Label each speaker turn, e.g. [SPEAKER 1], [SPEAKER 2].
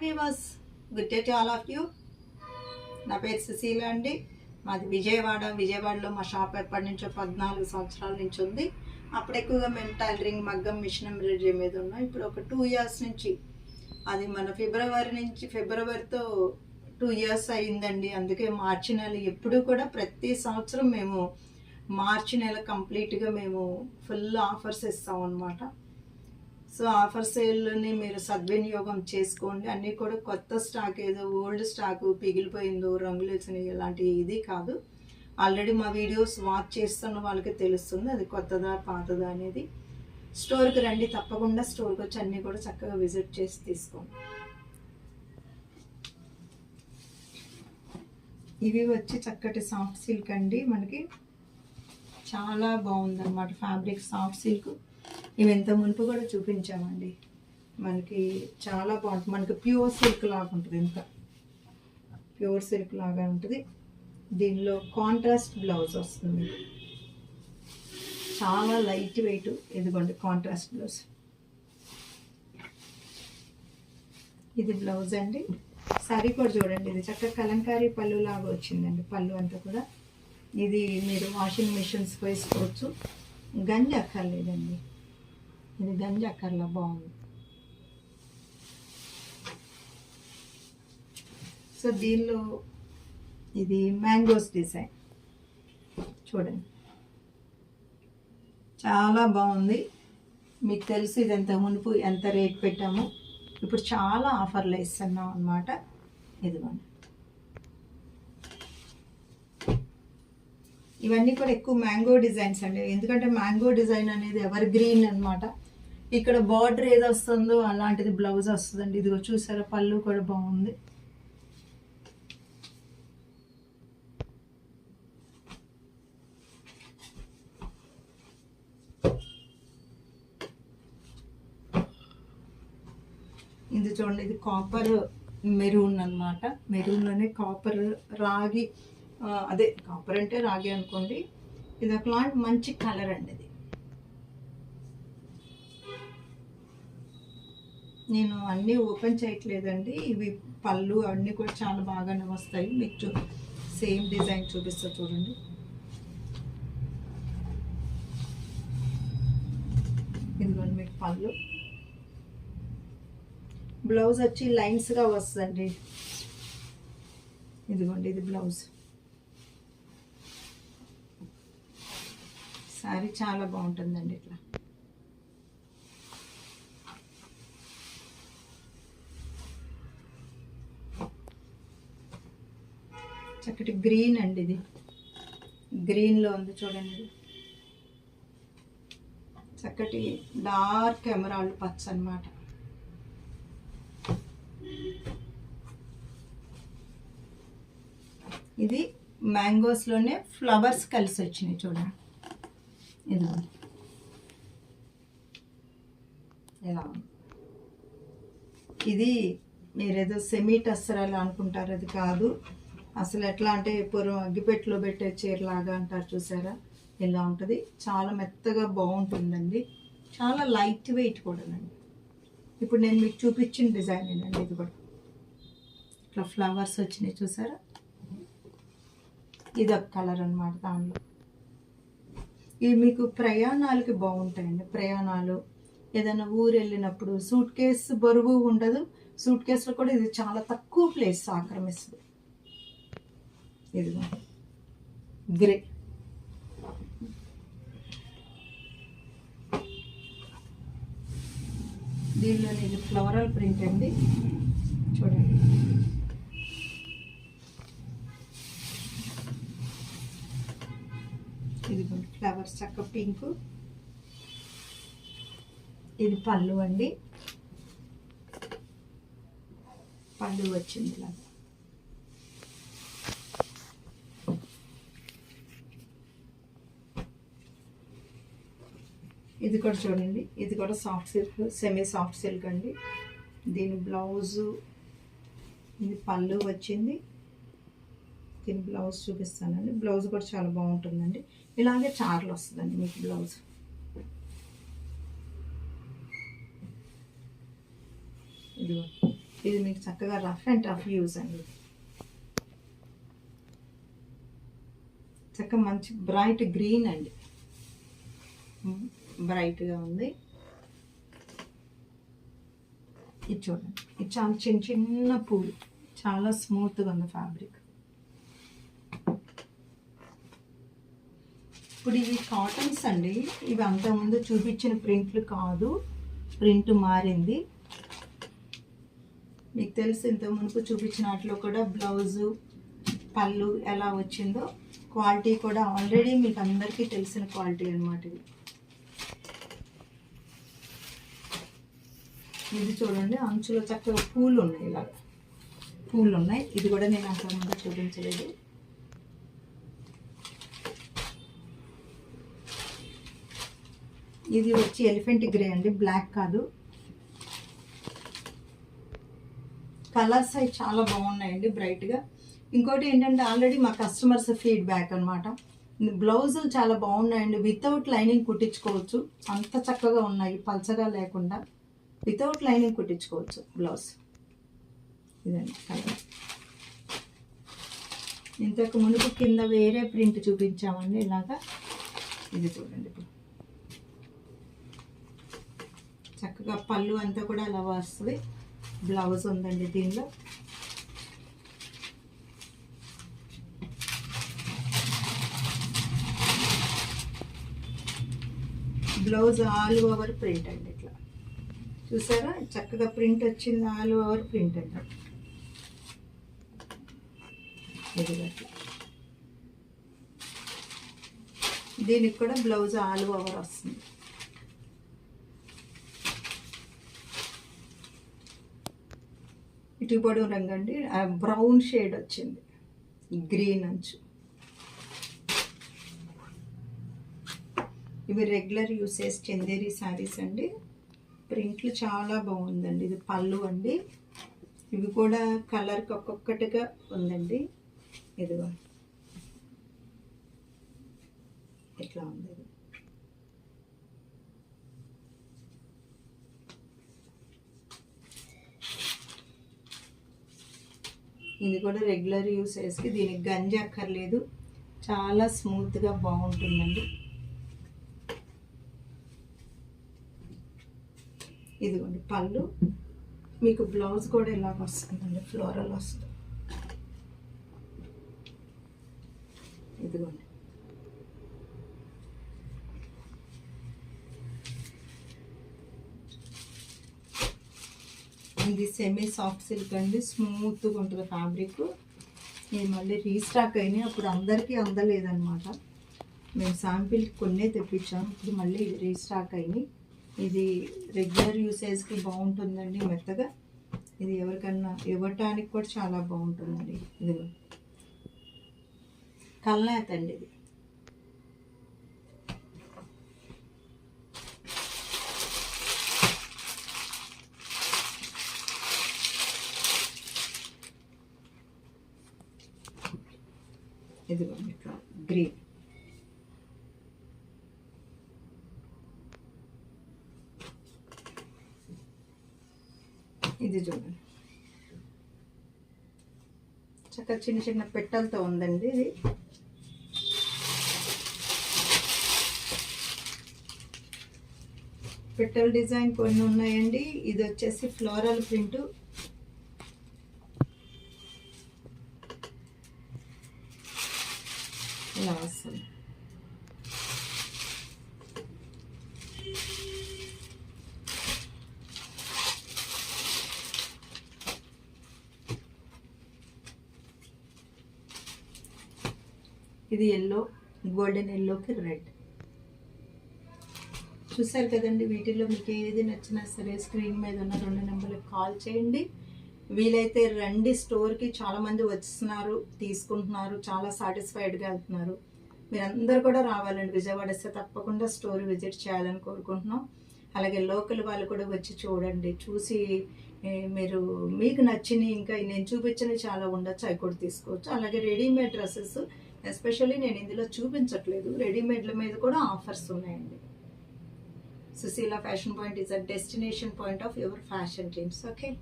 [SPEAKER 1] Weavers, good day to all of you. నా పేరు సుశీల అండి. మాది విజయవాడలో మా షాప్ ఎప్పటి నుంచో 14 సంవత్సరాల నుంచి ఉంది. అప్పుడు ఎక్కువగా మేము టైలరింగ్, మగ్గం, మిషన్ ఎంబ్రాయిడరీ మీద ఉన్నాం. ఇప్పుడు ఒక 2 ఇయర్స్ నుంచి, అది మన ఫిబ్రవరితో 2 ఇయర్స్ అయిందండి. అందుకే మార్చి నెల ఎప్పుడు కూడా ప్రతి సంవత్సరం మేము మార్చి నెల కంప్లీట్గా మేము ఫుల్ ఆఫర్స్ ఇస్తాం అన్నమాట. సో ఆఫర్ సేల్ని మీరు సద్వినియోగం చేసుకోండి. అన్నీ కూడా కొత్త స్టాక్, ఏదో ఓల్డ్ స్టాక్ పిగిలిపోయిందో, రంగులు వచ్చినాయి ఇలాంటి ఇది కాదు. ఆల్రెడీ మా వీడియోస్ వాచ్ చేస్తున్న వాళ్ళకి తెలుస్తుంది అది కొత్తదా పాతదా అనేది. స్టోర్కి రండి, తప్పకుండా స్టోర్కి వచ్చి అన్నీ కూడా చక్కగా విజిట్ చేసి తీసుకోండి. ఇవి వచ్చి చక్కటి సాఫ్ట్ సిల్క్ అండి. మనకి చాలా బాగుందన్నమాట ఫ్యాబ్రిక్, సాఫ్ట్ సిల్క్. ఇవి ఎంత మునుపు కూడా చూపించామండి. మనకి చాలా బాగుంటుంది. మనకి ప్యూర్ సిల్క్ లాగా ఉంటుంది, ఎంత ప్యూర్ సిల్క్ లాగా ఉంటుంది. దీనిలో కాంట్రాస్ట్ బ్లౌజ్ వస్తుంది, చాలా లైట్ వెయిట్. ఇదిగోండి కాంట్రాస్ట్ బ్లౌజ్. ఇది బ్లౌజ్ అండి. సారీ కూడా చూడండి, ఇది చక్కగా కలంకారీ పళ్ళు లాగా వచ్చిందండి. పళ్ళు అంతా కూడా ఇది మీరు వాషింగ్ మిషన్స్ వేసుకోవచ్చు. గంజి అక్కర్లేదండి, ఇది గంజి అక్కర్లా, బాగుంది. సో దీనిలో ఇది మ్యాంగోస్ డిజైన్ చూడండి, చాలా బాగుంది. మీకు తెలుసు ఇది ఎంత మునుపు ఎంత రేట్ పెట్టాము, ఇప్పుడు చాలా ఆఫర్లు ఇస్తున్నాం అన్నమాట. ఇదిగోండి, ఇవన్నీ కూడా ఎక్కువ మ్యాంగో డిజైన్స్ అండి. ఎందుకంటే మ్యాంగో డిజైన్ అనేది ఎవర్ గ్రీన్ అనమాట. ఇక్కడ బార్డర్ ఏది వస్తుందో అలాంటిది బ్లౌజ్ వస్తుందండి. ఇదిగో చూసారా, పళ్ళు కూడా బాగుంది. ఇది చూడండి, ఇది కాపర్ మెరూన్ అనమాట. మెరూన్లోనే కాపర్ రాగి, అదే కాపర్ అంటే రాగి అనుకోండి. ఇది ఒకలాంటి మంచి కలర్ అండి. ఇది నేను అన్నీ ఓపెన్ చేయట్లేదండి. ఇవి పళ్ళు అన్నీ కూడా చాలా బాగానే వస్తాయి. మీకు సేమ్ డిజైన్ చూపిస్తా చూడండి. ఇదిగోండి మీకు పళ్ళు. బ్లౌజ్ వచ్చి లైన్స్గా వస్తుందండి. ఇదిగోండి, ఇది బ్లౌజ్. సారీ చాలా బాగుంటుందండి. ఇట్లా చక్కటి గ్రీన్ అండి, ఇది గ్రీన్లో ఉంది చూడండి. చక్కటి డార్క్ ఎమరాల్డ్ పచ్చ అన్నమాట. ఇది మ్యాంగోస్లోనే ఫ్లవర్స్ కలిసి వచ్చినాయి చూడండి. ఇది ఎలా ఉంది. ఇది మీరేదో సెమీ టస్సరాలు అనుకుంటారు, అది కాదు. అసలు ఎట్లా అంటే పూర్వం అగ్గిపెట్టెలో పెట్టే చీరలాగా అంటారు చూసారా, ఇలా ఉంటుంది. చాలా మెత్తగా బాగుంటుందండి, చాలా లైట్ వెయిట్ కూడానండి. ఇప్పుడు నేను మీకు చూపించిన డిజైన్ అండి. ఇది కూడా ఇట్లా ఫ్లవర్స్ వచ్చినాయి చూసారా. ఇది ఒక కలర్ అనమాట. దానిలో ఇవి మీకు ప్రయాణాలకి బాగుంటాయండి. ప్రయాణాలు, ఏదైనా ఊరు వెళ్ళినప్పుడు సూట్ కేసు బరువు ఉండదు. సూట్ కేసులో కూడా ఇది చాలా తక్కువ ప్లేస్ ఆక్రమిస్తుంది. ఇదిగో గ్రే, దీనిలో ఇది ఫ్లోరల్ ప్రింట్ అండి. చూడండి, ఇదిగోండి ఫ్లవర్స్, చక్క పింక్. ఇది పళ్ళు అండి. పళ్ళు వచ్చింది ఇలా. ఇది కూడా చూడండి, ఇది కూడా soft silk, semi soft silk అండి. దీని బ్లౌజు, ఇది పళ్ళు వచ్చింది. దీని బ్లౌజ్ చూపిస్తానండి. బ్లౌజ్ కూడా చాలా బాగుంటుందండి. ఇలాగే చార్లు వస్తుందండి మీకు బ్లౌజ్. ఇదిగో ఇది మీకు చక్కగా రఫ్ అండ్ టఫ్ యూజ్ అండి. చక్కగా మంచి బ్రైట్ గ్రీన్ అండి, బ్రైట్గా ఉంది. ఇది చూడండి, ఇది చాలా చిన్న చిన్న పూలు, చాలా స్మూత్గా ఉంది ఫ్యాబ్రిక్. ఇప్పుడు ఇవి కాటన్స్ అండి, ఇవి అంతకుముందు చూపించిన ప్రింట్లు కాదు, ప్రింట్ మారింది. మీకు తెలుసు ఇంత మునుపు చూపించిన వాటిలో కూడా బ్లౌజు పళ్ళు ఎలా వచ్చిందో, క్వాలిటీ కూడా ఆల్రెడీ మీకు అందరికీ తెలిసిన క్వాలిటీ అనమాట. ఇది చూడండి, అంచులో చక్కగా పూలు ఉన్నాయి, ఇలా పూలు ఉన్నాయి. ఇది కూడా నేను అంతకుముందు చూపించలేదు. ఇది వచ్చి ఎలిఫెంట్ గ్రే అండి, బ్లాక్ కాదు. కలర్స్ అవి చాలా బాగున్నాయండి, బ్రైట్గా. ఇంకోటి ఏంటంటే ఆల్రెడీ మా కస్టమర్స్ ఫీడ్బ్యాక్ అనమాట, బ్లౌజులు చాలా బాగున్నాయండి, వితౌట్ లైనింగ్ కుట్టించుకోవచ్చు, అంత చక్కగా ఉన్నాయి, పల్చగా లేకుండా వితౌట్ లైనింగ్ కుట్టించుకోవచ్చు బ్లౌజ్. ఇదండి కలర్. ఇంతకు మునుపు కింద వేరే ప్రింట్ చూపించామండి ఇలాగా. ఇది చూడండి, ఇప్పుడు చక్కగా పళ్ళు అంతా కూడా అలా వస్తుంది. బ్లౌజ్ ఉందండి దీనిలో. బ్లౌజ్ ఆల్ ఓవర్ ప్రింట్ అండి, ఇట్లా చూసారా చక్కగా ప్రింట్ వచ్చింది, ఆల్ ఓవర్ ప్రింట్ అండి. ఇది అట్లా, దీనికి కూడా బ్లౌజ్ ఆల్ ఓవర్ వస్తుంది. ఇటు పొడవు రంగు అండి, బ్రౌన్ షేడ్ వచ్చింది, గ్రీన్ అంచు. ఇవి రెగ్యులర్ యూసేజ్ చందేరి శారీస్ అండి, ప్రింట్లు చాలా బాగుందండి. ఇది పళ్ళు అండి, ఇవి కూడా కలర్కి ఒక్కొక్కటిగా ఉందండి. ఇదిగో ఇట్లా ఉంది. ఇది కూడా రెగ్యులర్ యూసేజ్కి, దీనికి గంజి అక్కర్లేదు, చాలా స్మూత్గా బాగుంటుందండి. ఇదిగోండి పళ్ళు, మీకు బ్లౌజ్ కూడా ఇలాగ వస్తుందండి, ఫ్లోరల్ వస్తుంది. ఇదిగోండి ఇది సెమీ సాఫ్ట్ సిల్క్ అండి, స్మూత్గా ఉంటుంది ఫ్యాబ్రిక్. ఇది మళ్ళీ రీస్టాక్ అయినాయి, అప్పుడు అందరికీ అందలేదన్నమాట, మేము శాంపిల్ కొన్నే తెప్పించాము, ఇప్పుడు మళ్ళీ ఇది రీస్టాక్ అయినాయి. ఇది రెగ్యులర్ యూసేజ్కి బాగుంటుందండి, మెత్తగా. ఇది ఎవరికన్నా ఇవ్వటానికి కూడా చాలా బాగుంటుందండి. ఇది కల్నాథ్ అండి, ఇది ఇదిగోండి ఇట్లా గ్రీన్. ఇది చూడండి చక్కగా చిన్న చిన్న పెట్టెలతో ఉందండి. ఇది పెట్టెల డిజైన్ కొన్ని ఉన్నాయండి. ఇది వచ్చేసి ఫ్లోరల్ ప్రింట్. ఇలా వస్తుంది. ఇది ఎల్లో, గోల్డెన్ ఎల్లోకి రెడ్. చూసారు కదండి, వీటిల్లో మీకు ఏది నచ్చినా సరే స్క్రీన్ మీద ఉన్న 2 నెంబర్లకు కాల్ చేయండి. వీలైతే రండి స్టోర్కి. చాలామంది వస్తున్నారు, తీసుకుంటున్నారు, చాలా సాటిస్ఫైడ్గా వెళ్తున్నారు. మీరందరూ కూడా రావాలండి. విజయవాడ వస్తే తప్పకుండా స్టోర్ విజిట్ చేయాలని కోరుకుంటున్నాం. అలాగే లోకల్ వాళ్ళు కూడా వచ్చి చూడండి, చూసి మీరు మీకు నచ్చినవి, ఇంకా నేను చూపించినవి చాలా ఉండొచ్చు, అవి కూడా తీసుకోవచ్చు. అలాగే రెడీమేడ్ డ్రెస్సెస్ ఎస్పెషల్లీ నేను ఇందులో చూపించట్లేదు, రెడీమేడ్ల మీద కూడా ఆఫర్స్ ఉన్నాయండి. Susila Fashion Point is a destination point of your fashion dreams. Okay.